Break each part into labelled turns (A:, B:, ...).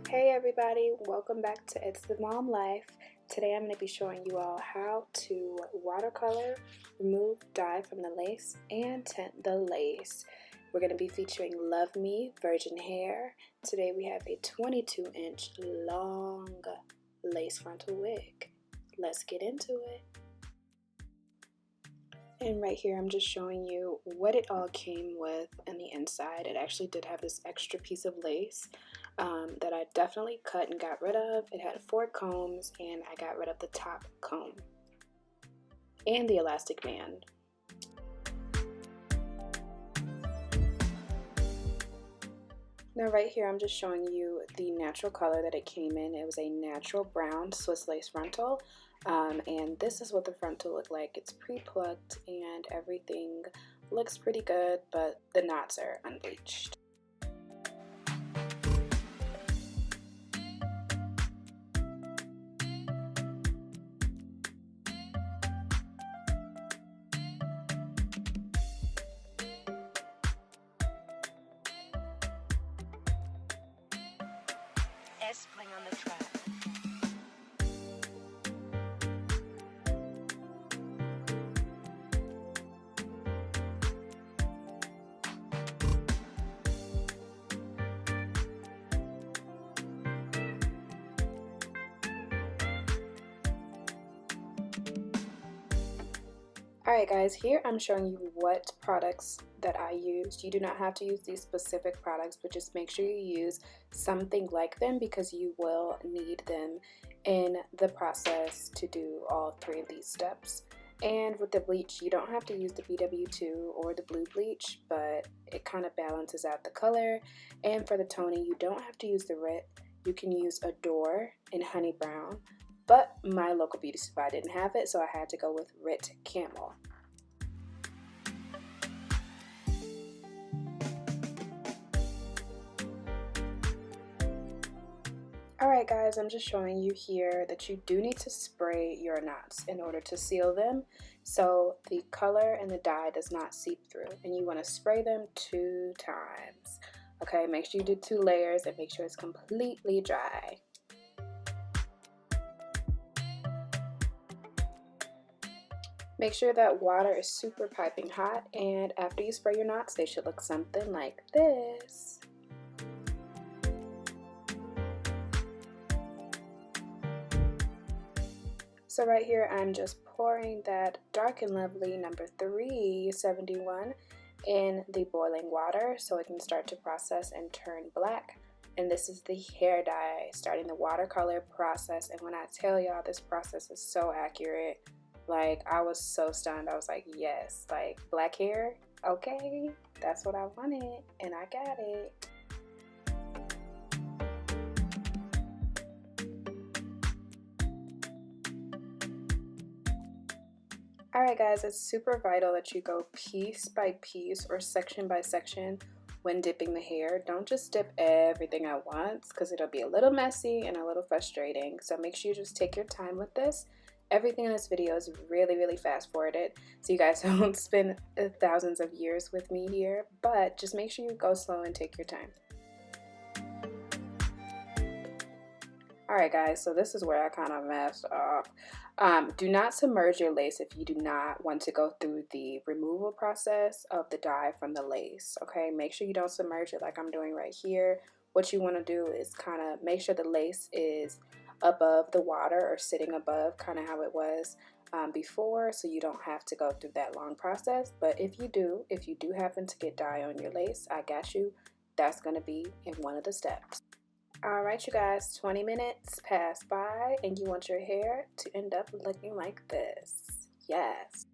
A: Hey everybody, welcome back to It's the VALMlife. Today I'm going to be showing you all how to watercolor, remove dye from the lace, and tint the lace. We're going to be featuring LUVME Virgin Hair. Today we have a 22-inch long lace frontal wig. Let's get into it. And right here I'm just showing you what it all came with on the inside. It actually did have this extra piece of lace that I definitely cut and got rid of. It had 4 combs and I got rid of the top comb and the elastic band. Now right here I'm just showing you the natural color that it came in. It was a natural brown Swiss lace frontal. And this is what the frontal looked like. It's pre-plucked and everything looks pretty good, but the knots are unbleached.
B: Bling on the track.
A: Alright guys, here I'm showing you what products that I used. You do not have to use these specific products, but just make sure you use something like them because you will need them in the process to do all 3 of these steps. And with the bleach, you don't have to use the BW2 or the blue bleach, but it kind of balances out the color. And for the toning, you don't have to use the Rit. You can use Adore in honey brown. But my local beauty supply didn't have it, so I had to go with Rit Camel. Alright guys, I'm just showing you here that you do need to spray your knots in order to seal them so the color and the dye does not seep through, and you want to spray them 2 times. Okay, make sure you do 2 layers and make sure it's completely dry. Make sure that water is super piping hot, and after you spray your knots, they should look something like this. So right here, I'm just pouring that Dark and Lovely number 371 in the boiling water so it can start to process and turn black. And this is the hair dye, starting the watercolor process. And when I tell y'all, this process is so accurate. Like, I was so stunned. I was like, yes, like black hair, okay, that's what I wanted, and I got it. Alright guys, it's super vital that you go piece by piece or section by section when dipping the hair. Don't just dip everything at once because it'll be a little messy and a little frustrating. So make sure you just take your time with this. Everything in this video is really fast forwarded, so you guys don't spend thousands of years with me here, but just make sure you go slow and take your time. Alright guys, so this is where I kind of messed up. Do not submerge your lace if you do not want to go through the removal process of the dye from the lace, okay? Make sure you don't submerge it like I'm doing right here. What you want to do is kind of make sure the lace is above the water or sitting above, kind of how it was before, so you don't have to go through that long process. But if you do happen to get dye on your lace, I got you. That's going to be in one of the steps. Alright you guys, 20 minutes pass by and you want your hair to end up looking like this. Yes.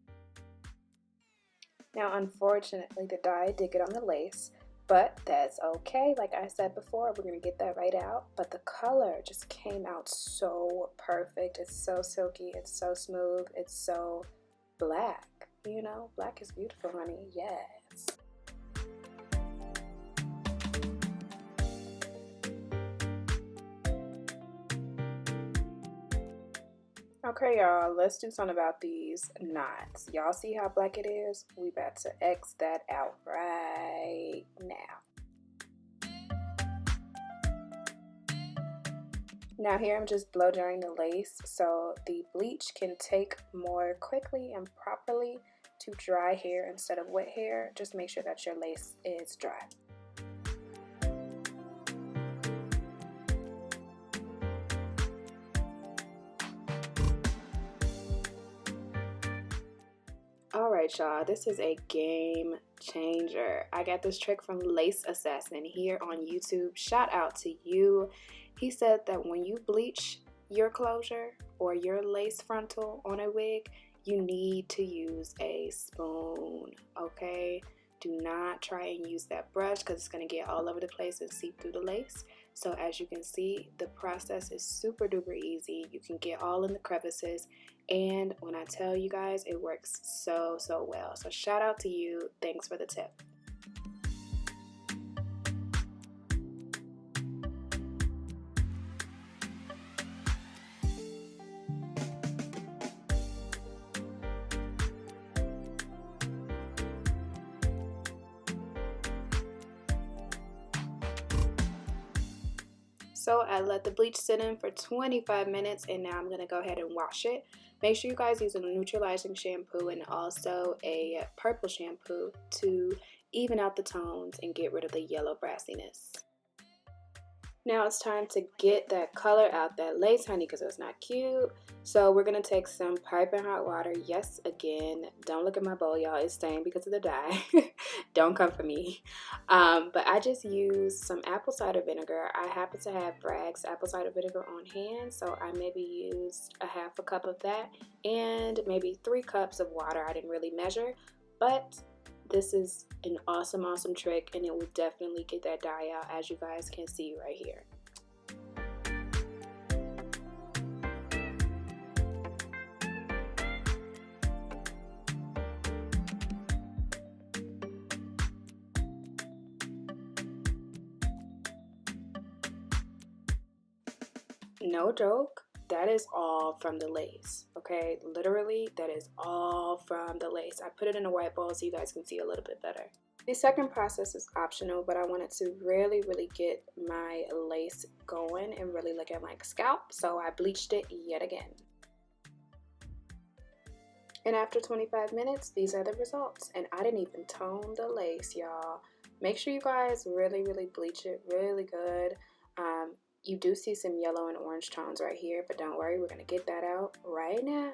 A: Now unfortunately the dye did get on the lace, but that's okay. Like I said before, we're going to get that right out. But the color just came out so perfect. It's so silky. It's so smooth. It's so black. You know, black is beautiful, honey. Yes. Okay, y'all, let's do something about these knots. Y'all see how black it is? We about to X that out right now. Now here I'm just blow drying the lace so the bleach can take more quickly and properly to dry hair instead of wet hair. Just make sure that your lace is dry. Alright y'all, this is a game changer. I got this trick from Lace Assassin here on YouTube. Shout out to you. He said that when you bleach your closure or your lace frontal on a wig, you need to use a spoon, okay? Do not try and use that brush because it's going to get all over the place and seep through the lace. So as you can see, the process is super duper easy. You can get all in the crevices, and when I tell you guys, it works so well. So shout out to you. Thanks for the tip. So I let the bleach sit in for 25 minutes and now I'm going to go ahead and wash it. Make sure you guys use a neutralizing shampoo and also a purple shampoo to even out the tones and get rid of the yellow brassiness. Now it's time to get that color out that lace, honey, because it's not cute. So we're going to take some piping hot water. Yes, again, don't look at my bowl, y'all. It's stained because of the dye. Don't come for me. But I just used some apple cider vinegar. I happen to have Bragg's apple cider vinegar on hand, so I maybe used a half a cup of that and maybe 3 cups of water. I didn't really measure, but this is an awesome trick, and it will definitely get that dye out, as you guys can see right here. No joke, that is all from the lace, okay? Literally, that is all from the lace. I put it in a white bowl so you guys can see a little bit better. The second process is optional, but I wanted to really get my lace going and really look at my scalp, so I bleached it yet again. And after 25 minutes, these are the results. And I didn't even tone the lace, y'all. Make sure you guys really bleach it really good. You do see some yellow and orange tones right here, but don't worry, we're gonna get that out right now.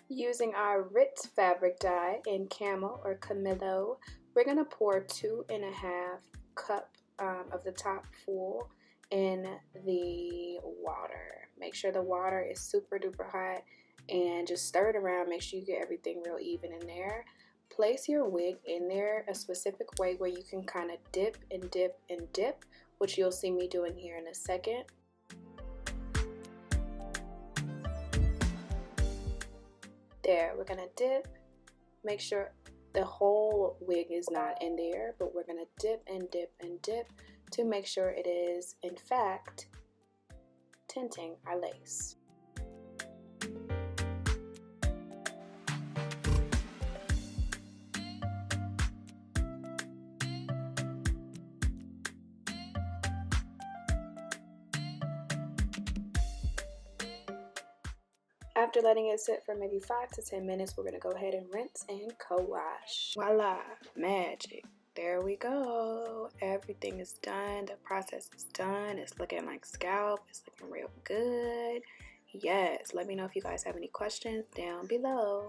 A: Using our Rit Fabric Dye in Camel or Camel, we're gonna pour 2½ cup of the top full in the water. Make sure the water is super duper hot and just stir it around. Make sure you get everything real even in there. Place your wig in there a specific way where you can kind of dip and dip and dip, which you'll see me doing here in a second. There, we're gonna dip. Make sure the whole wig is not in there, but we're gonna dip and dip and dip to make sure it is, in fact, tinting our lace. After letting it sit for maybe 5 to 10 minutes, we're going to go ahead and rinse and co-wash. Voila, magic. There we go. Everything is done. The process is done. It's looking like scalp. It's looking real good. Yes, let me know if you guys have any questions down below.